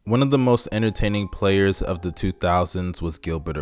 One of the most entertaining players of the 2000s was Gilbert.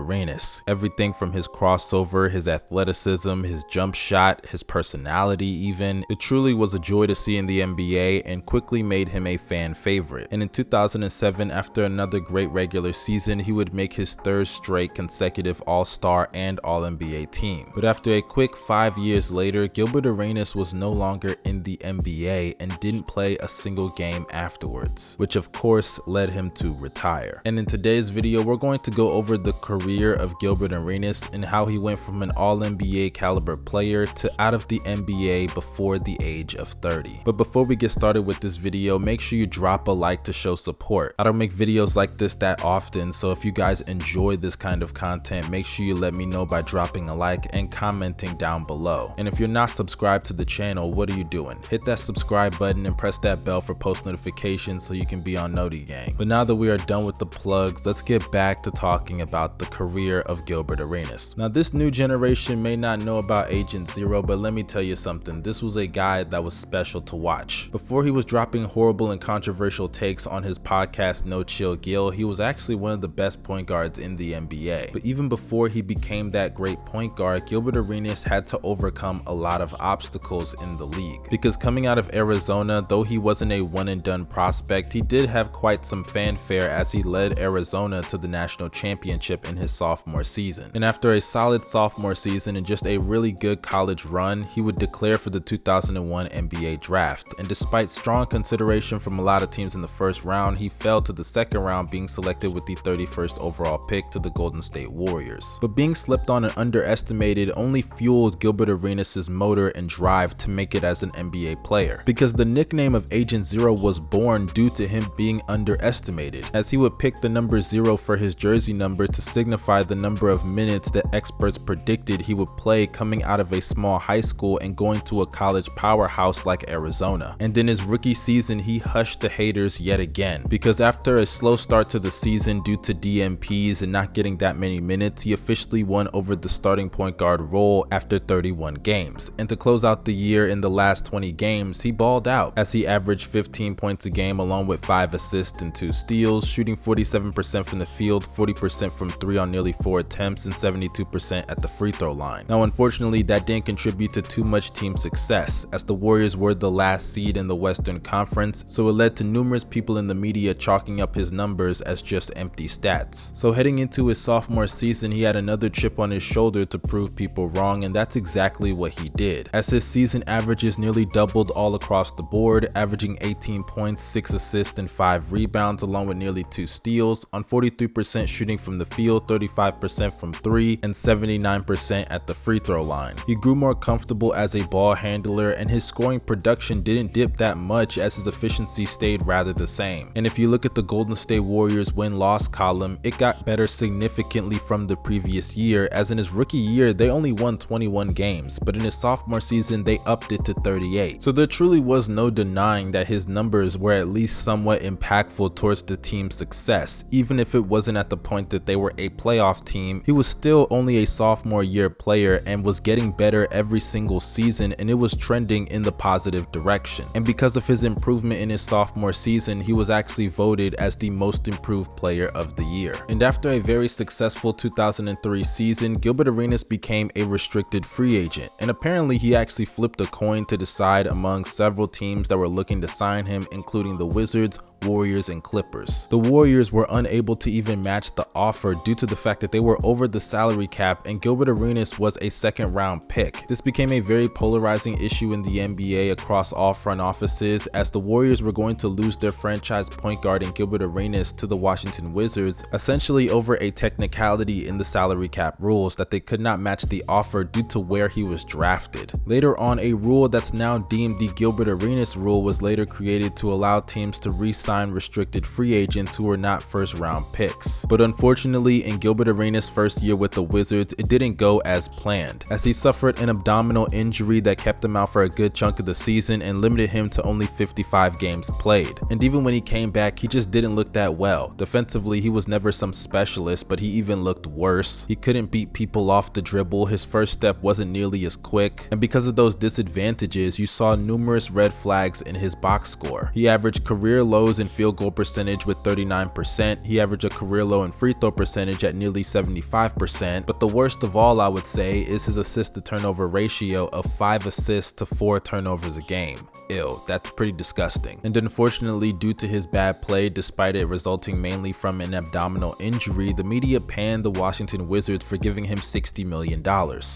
Everything from his crossover, his athleticism, his jump shot, his personality even, it truly was a joy to see in the NBA and quickly made him a fan favorite. And in 2007, after another great regular season, he would make his third straight consecutive All-Star and All-NBA team. But after a quick 5 years later, Gilbert was no longer in the NBA and didn't play a single game afterwards, which of course led him to retire. And in today's video, we're going to go over the career of Gilbert Arenas and how he went from an All-NBA caliber player to out of the NBA before the age of 30. But before we get started with this video, make sure you drop a like to show support. I don't make videos like this that often, so if you guys enjoy this kind of content, make sure you let me know by dropping a like and commenting down below. And if you're not subscribed to the channel, what are you doing? Hit that subscribe button and press that bell for post notifications so you can be on Noti Gang. But now that we are done with the plugs, let's get back to talking about the career of Gilbert Arenas. Now, this new generation may not know about Agent Zero, but let me tell you something. This was a guy that was special to watch. Before he was dropping horrible and controversial takes on his podcast No Chill Gil, he was actually one of the best point guards in the NBA. But even before he became that great point guard, Gilbert Arenas had to overcome a lot of obstacles in the league. Because coming out of Arizona, though he wasn't a one and done prospect, he did have quite some fanfare as he led Arizona to the national championship in his sophomore season. And after a solid sophomore season and just a really good college run, he would declare for the 2001 NBA draft. And despite strong consideration from a lot of teams in the first round, he fell to the second round, being selected with the 31st overall pick to the Golden State Warriors. But being slept on and underestimated only fueled Gilbert Arenas' motor and drive to make it as an NBA player, because the nickname of Agent Zero was born due to him being underestimated, as he would pick the number 0 for his jersey number to signify the number of minutes that experts predicted he would play coming out of a small high school and going to a college powerhouse like Arizona. And in his rookie season, he hushed the haters yet again, because after a slow start to the season due to DNPs and not getting that many minutes, he officially won over the starting point guard role after 31 games. And to close out the year, in the last 20 games, he balled out as he averaged 15 points a game along with 5 assists and 2 steals, shooting 47% from the field, 40% from 3 on nearly 4 attempts, and 72% at the free throw line. Now, unfortunately, that didn't contribute to too much team success, as the Warriors were the last seed in the Western Conference, so it led to numerous people in the media chalking up his numbers as just empty stats. So heading into his sophomore season, he had another chip on his shoulder to prove people wrong, and that's exactly what he did, as his season averages nearly doubled all across the board, averaging 18 points, 6 assists, and 5 rebounds, along with nearly 2 steals, on 43% shooting from the field, 35% from 3, and 79% at the free throw line. He grew more comfortable as a ball handler, and his scoring production didn't dip that much as his efficiency stayed rather the same. And if you look at the Golden State Warriors win-loss column, it got better significantly from the previous year, as in his rookie year they only won 21 games, but in his sophomore season they upped it to 38. So there truly was no denying that his numbers were at least somewhat impactful towards the team's success. Even if it wasn't at the point that they were a playoff team, he was still only a sophomore year player and was getting better every single season, and it was trending in the positive direction. And because of his improvement in his sophomore season, he was actually voted as the most improved player of the year. And after a very successful 2003 season, Gilbert Arenas became a restricted free agent, and apparently he actually flipped a coin to decide among several teams that were looking to sign him, including the Wizards, Warriors, and Clippers. The Warriors were unable to even match the offer due to the fact that they were over the salary cap, and Gilbert Arenas was a second round pick. This became a very polarizing issue in the NBA across all front offices, as the Warriors were going to lose their franchise point guard in Gilbert Arenas to the Washington Wizards, essentially over a technicality in the salary cap rules that they could not match the offer due to where he was drafted. Later on, a rule that's now deemed the Gilbert Arenas rule was later created to allow teams to re-sign restricted free agents who were not first round picks. But unfortunately, in Gilbert Arenas' first year with the Wizards, it didn't go as planned, as he suffered an abdominal injury that kept him out for a good chunk of the season and limited him to only 55 games played. And even when he came back, he just didn't look that well. Defensively, he was never some specialist, but he even looked worse. He couldn't beat people off the dribble, his first step wasn't nearly as quick, and because of those disadvantages, you saw numerous red flags in his box score. He averaged career lows in in field goal percentage with 39%, he averaged a career low in free throw percentage at nearly 75%, but the worst of all, I would say, is his assist to turnover ratio of 5 assists to 4 turnovers a game. Ew, that's pretty disgusting. And unfortunately, due to his bad play, despite it resulting mainly from an abdominal injury, the media panned the Washington Wizards for giving him $60 million,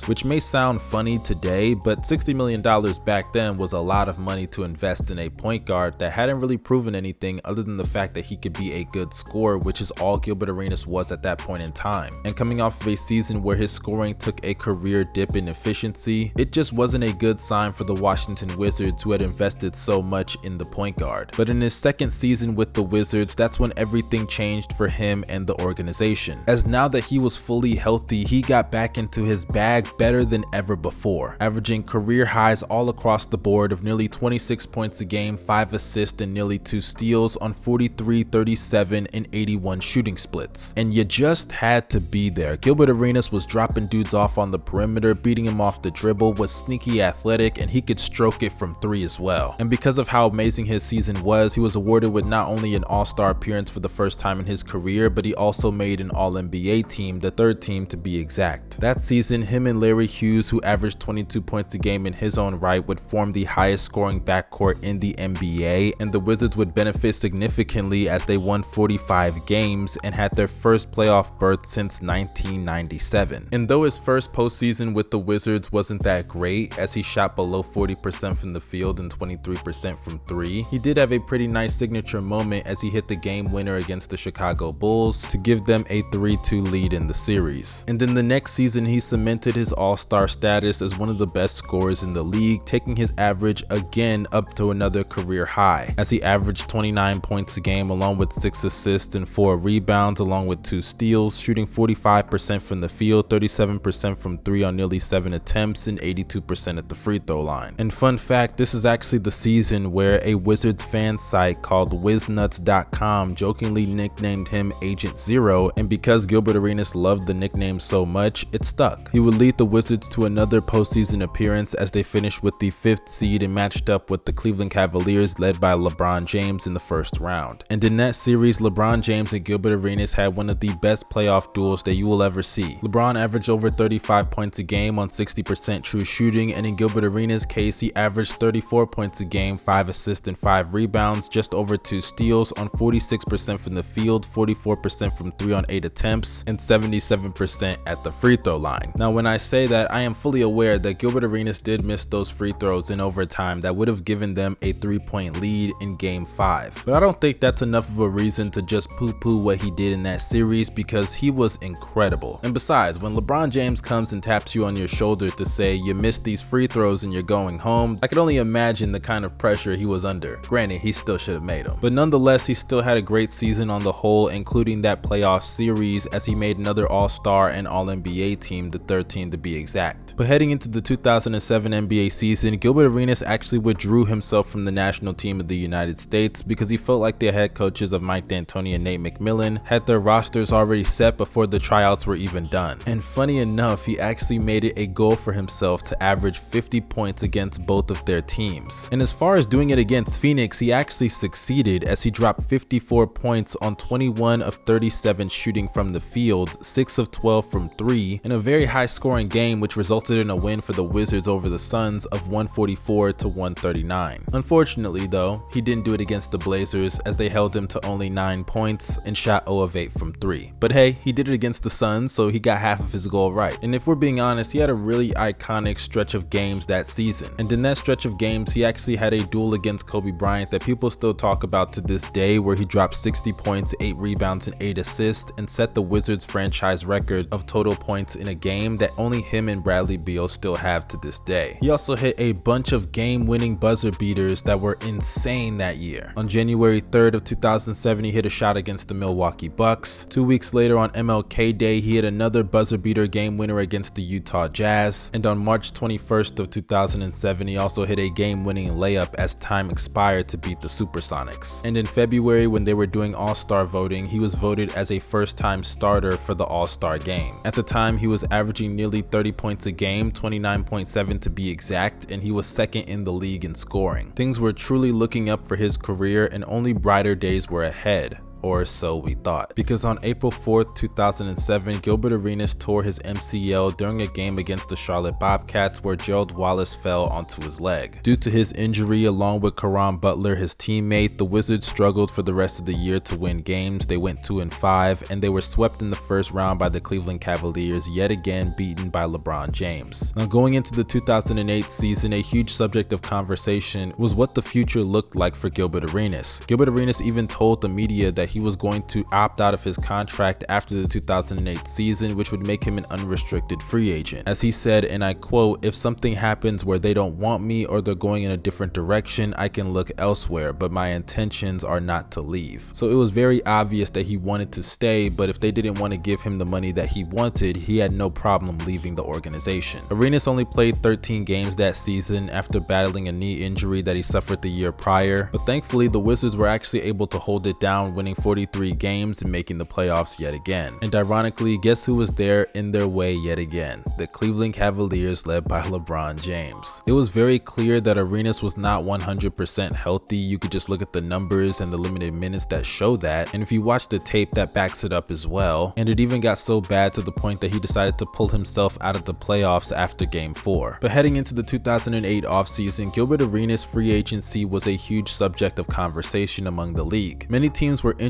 which may sound funny today, but $60 million back then was a lot of money to invest in a point guard that hadn't really proven anything other than the fact that he could be a good scorer, which is all Gilbert Arenas was at that point in time. And coming off of a season where his scoring took a career dip in efficiency, it just wasn't a good sign for the Washington Wizards, who had invested so much in the point guard. But in his second season with the Wizards, that's when everything changed for him and the organization, as now that he was fully healthy, he got back into his bag better than ever before, averaging career highs all across the board of nearly 26 points a game, 5 assists, and nearly 2 steals on 43, 37, and 81 shooting splits. And you just had to be there. Gilbert Arenas was dropping dudes off on the perimeter, beating him off the dribble, was sneaky athletic, and he could stroke it from 3 as well. And because of how amazing his season was, he was awarded with not only an All-Star appearance for the first time in his career, but he also made an All-NBA team, the 3rd team to be exact. That season, him and Larry Hughes, who averaged 22 points a game in his own right, would form the highest scoring backcourt in the NBA, and the Wizards would benefit significantly as they won 45 games and had their first playoff berth since 1997. And though his first postseason with the Wizards wasn't that great, as he shot below 40% from the field and 23% from 3, he did have a pretty nice signature moment as he hit the game winner against the Chicago Bulls to give them a 3-2 lead in the series. And then the next season, he cemented his All-Star status as one of the best scorers in the league, taking his average again up to another career high, as he averaged 29 points a game along with 6 assists and 4 rebounds along with 2 steals, shooting 45% from the field, 37% from 3 on nearly 7 attempts, and 82% at the free throw line. And fun fact, this is actually the season where a Wizards fan site called WizNuts.com jokingly nicknamed him Agent Zero, and because Gilbert Arenas loved the nickname so much, it stuck. He would lead the Wizards to another postseason appearance as they finished with the 5th seed and matched up with the Cleveland Cavaliers led by LeBron James in the first round. And in that series, LeBron James and Gilbert Arenas had one of the best playoff duels that you will ever see. LeBron averaged over 35 points a game on 60% true shooting, and in Gilbert Arenas' case, he averaged 34 points a game, 5 assists and 5 rebounds, just over 2 steals on 46% from the field, 44% from 3 on 8 attempts, and 77% at the free throw line. Now, when I say that, I am fully aware that Gilbert Arenas did miss those free throws in overtime that would have given them a 3-point lead in Game 5. But I don't think that's enough of a reason to just poo-poo what he did in that series, because he was incredible. And besides, when LeBron James comes and taps you on your shoulder to say you missed these free throws and you're going home, I can only imagine the kind of pressure he was under. Granted, he still should have made them, but nonetheless, he still had a great season on the whole, including that playoff series, as he made another All-Star and All-NBA team, the 3rd team to be exact. But heading into the 2007 NBA season, Gilbert Arenas actually withdrew himself from the national team of the United States because he felt like the head coaches of Mike D'Antoni and Nate McMillan had their rosters already set before the tryouts were even done. And funny enough, he actually made it a goal for himself to average 50 points against both of their teams. And as far as doing it against Phoenix, he actually succeeded, as he dropped 54 points on 21 of 37 shooting from the field, 6 of 12 from 3, in a very high scoring game which resulted in a win for the Wizards over the Suns of 144 to 139. Unfortunately though, he didn't do it against the Blazers, as they held him to only 9 points and shot 0 of 8 from 3. But hey, he did it against the Suns, so he got half of his goal right. And if we're being honest, he had a really iconic stretch of games that season. And in that stretch of games, he actually had a duel against Kobe Bryant that people still talk about to this day, where he dropped 60 points, 8 rebounds, and 8 assists, and set the Wizards franchise record of total points in a game that only him and Bradley Beal still have to this day. He also hit a bunch of game-winning buzzer beaters that were insane that year. On January 3rd of 2007, he hit a shot against the Milwaukee Bucks. 2 weeks later, on MLK Day, he hit another buzzer beater game winner against the Utah Jazz. And on March 21st of 2007, he also hit a game-winning layup as time expired to beat the Supersonics. And in February, when they were doing All-Star voting, he was voted as a first-time starter for the All-Star game. At the time, he was averaging nearly 30 points a game, 29.7 to be exact, and he was second in the league in scoring. Things were truly looking up for his career, and only brighter days were ahead. Or so we thought. Because on April 4th, 2007, Gilbert Arenas tore his MCL during a game against the Charlotte Bobcats where Gerald Wallace fell onto his leg. Due to his injury, along with Caron Butler, his teammate, the Wizards struggled for the rest of the year to win games. They went 2-5, and they were swept in the first round by the Cleveland Cavaliers, yet again beaten by LeBron James. Now, going into the 2008 season, a huge subject of conversation was what the future looked like for Gilbert Arenas. Gilbert Arenas even told the media that he was going to opt out of his contract after the 2008 season, which would make him an unrestricted free agent. As he said, and I quote, "If something happens where they don't want me or they're going in a different direction, I can look elsewhere, but my intentions are not to leave." So it was very obvious that he wanted to stay, but if they didn't want to give him the money that he wanted, he had no problem leaving the organization. Arenas only played 13 games that season after battling a knee injury that he suffered the year prior, but thankfully the Wizards were actually able to hold it down, winning 43 games and making the playoffs yet again. And ironically, guess who was there in their way yet again? The Cleveland Cavaliers, led by LeBron James. It was very clear that Arenas was not 100% healthy. You could just look at the numbers and the limited minutes that show that, and if you watch the tape, that backs it up as well. And it even got so bad to the point that he decided to pull himself out of the playoffs after game 4. But heading into the 2008 offseason, Gilbert Arenas' free agency was a huge subject of conversation among the league. Many teams were interested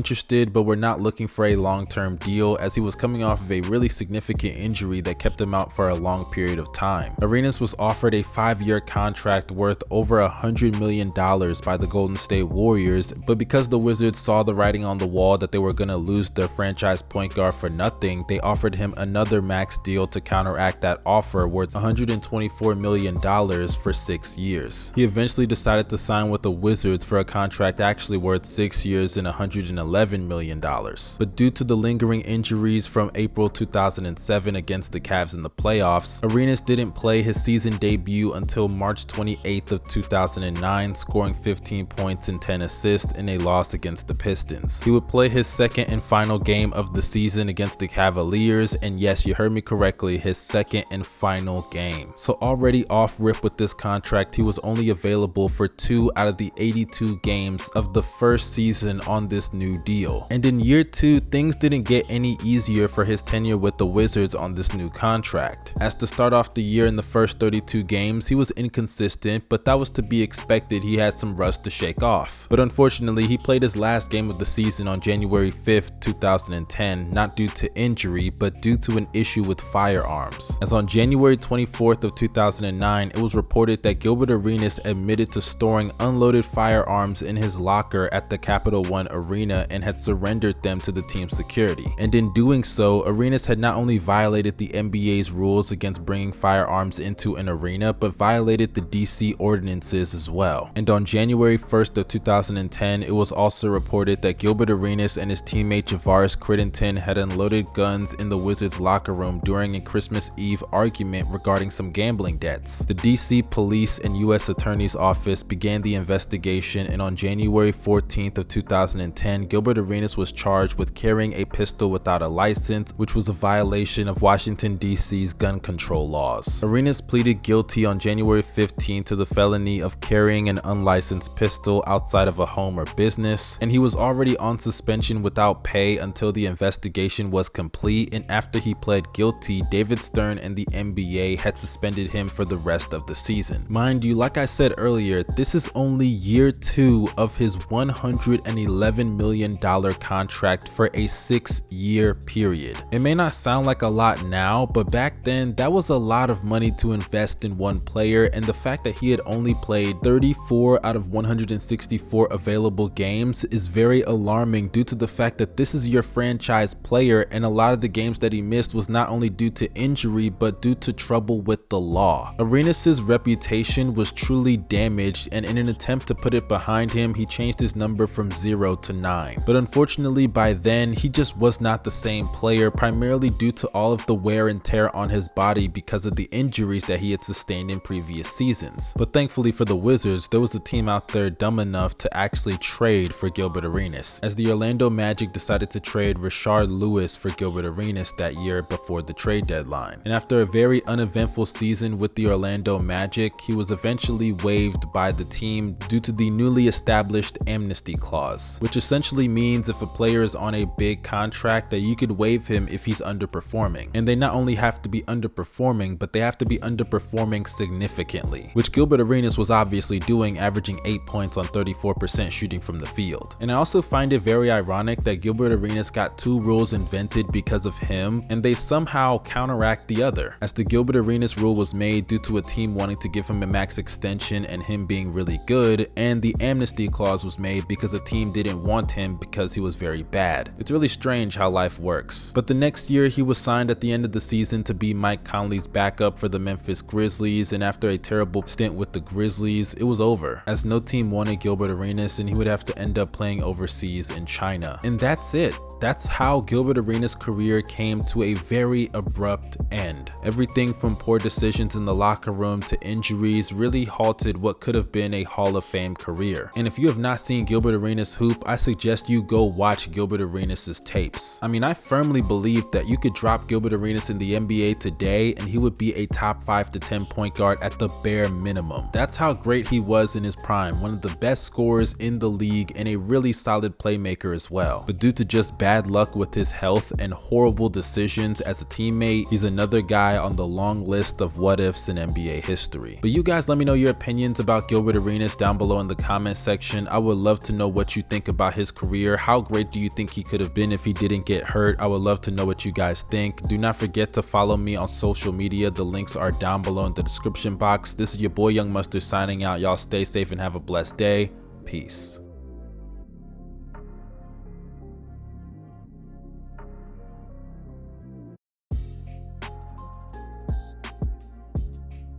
but were not looking for a long-term deal, as he was coming off of a really significant injury that kept him out for a long period of time. Arenas was offered a 5-year contract worth over $100 million by the Golden State Warriors, but because the Wizards saw the writing on the wall that they were going to lose their franchise point guard for nothing, they offered him another max deal to counteract that offer worth $124 million for 6 years. He eventually decided to sign with the Wizards for a contract actually worth 6 years and $111 million. But due to the lingering injuries from April 2007 against the Cavs in the playoffs, Arenas didn't play his season debut until March 28th of 2009, scoring 15 points and 10 assists in a loss against the Pistons. He would play his second and final game of the season against the Cavaliers, and yes, you heard me correctly, his second and final game. So already off rip with this contract, he was only available for 2 out of the 82 games of the first season on this new deal. And in year 2, things didn't get any easier for his tenure with the Wizards on this new contract. As to start off the year in the first 32 games, he was inconsistent, but that was to be expected. He had some rust to shake off. But unfortunately, he played his last game of the season on January 5th, 2010, not due to injury, but due to an issue with firearms. As on January 24th of 2009, it was reported that Gilbert Arenas admitted to storing unloaded firearms in his locker at the Capital One Arena and had surrendered them to the team's security. And in doing so, Arenas had not only violated the NBA's rules against bringing firearms into an arena, but violated the DC ordinances as well. And on January 1st of 2010, it was also reported that Gilbert Arenas and his teammate Javaris Crittenton had unloaded guns in the Wizards locker room during a Christmas Eve argument regarding some gambling debts. The DC Police and U.S. Attorney's Office began the investigation, and on January 14th of 2010, Gilbert Arenas was charged with carrying a pistol without a license, which was a violation of Washington, D.C.'s gun control laws. Arenas pleaded guilty on January 15th to the felony of carrying an unlicensed pistol outside of a home or business, and he was already on suspension without pay until the investigation was complete, and after he pled guilty, David Stern and the NBA had suspended him for the rest of the season. Mind you, like I said earlier, this is only year 2 of his $111 million contract for a 6-year period. It may not sound like a lot now, but back then that was a lot of money to invest in one player, and the fact that he had only played 34 out of 164 available games is very alarming due to the fact that this is your franchise player, and a lot of the games that he missed was not only due to injury but due to trouble with the law. Arenas' reputation was truly damaged, and in an attempt to put it behind him, he changed his number from 0 to 9. fine. But unfortunately by then, he just was not the same player, primarily due to all of the wear and tear on his body because of the injuries that he had sustained in previous seasons. But thankfully for the Wizards, there was a team out there dumb enough to actually trade for Gilbert Arenas, as the Orlando Magic decided to trade Rashard Lewis for Gilbert Arenas that year before the trade deadline. And after a very uneventful season with the Orlando Magic, he was eventually waived by the team due to the newly established amnesty clause, which essentially means if a player is on a big contract that you could waive him if he's underperforming. And they not only have to be underperforming, but they have to be underperforming significantly, which Gilbert Arenas was obviously doing, averaging 8 points on 34% shooting from the field. And I also find it very ironic that Gilbert Arenas got 2 rules invented because of him, and they somehow counteract the other, as the Gilbert Arenas rule was made due to a team wanting to give him a max extension and him being really good, and the amnesty clause was made because the team didn't want him because he was very bad. It's really strange how life works. But the next year he was signed at the end of the season to be Mike Conley's backup for the Memphis Grizzlies, and after a terrible stint with the Grizzlies, it was over, as no team wanted Gilbert Arenas and he would have to end up playing overseas in China. And that's it. That's how Gilbert Arenas' career came to a very abrupt end. Everything from poor decisions in the locker room to injuries really halted what could have been a Hall of Fame career. And if you have not seen Gilbert Arenas hoop, I suggest you go watch Gilbert Arenas' tapes. I mean, I firmly believe that you could drop Gilbert Arenas in the NBA today and he would be a top 5 to 10 point guard at the bare minimum. That's how great he was in his prime, one of the best scorers in the league and a really solid playmaker as well. But due to just bad luck with his health and horrible decisions as a teammate, he's another guy on the long list of what ifs in NBA history. But you guys let me know your opinions about Gilbert Arenas down below in the comment section. I would love to know what you think about his career. How great do you think he could have been if he didn't get hurt? I would love to know what you guys think. Do not forget to follow me on social media. The links are down below in the description box. This is your boy Young Mustard signing out. Y'all stay safe and have a blessed day. Peace.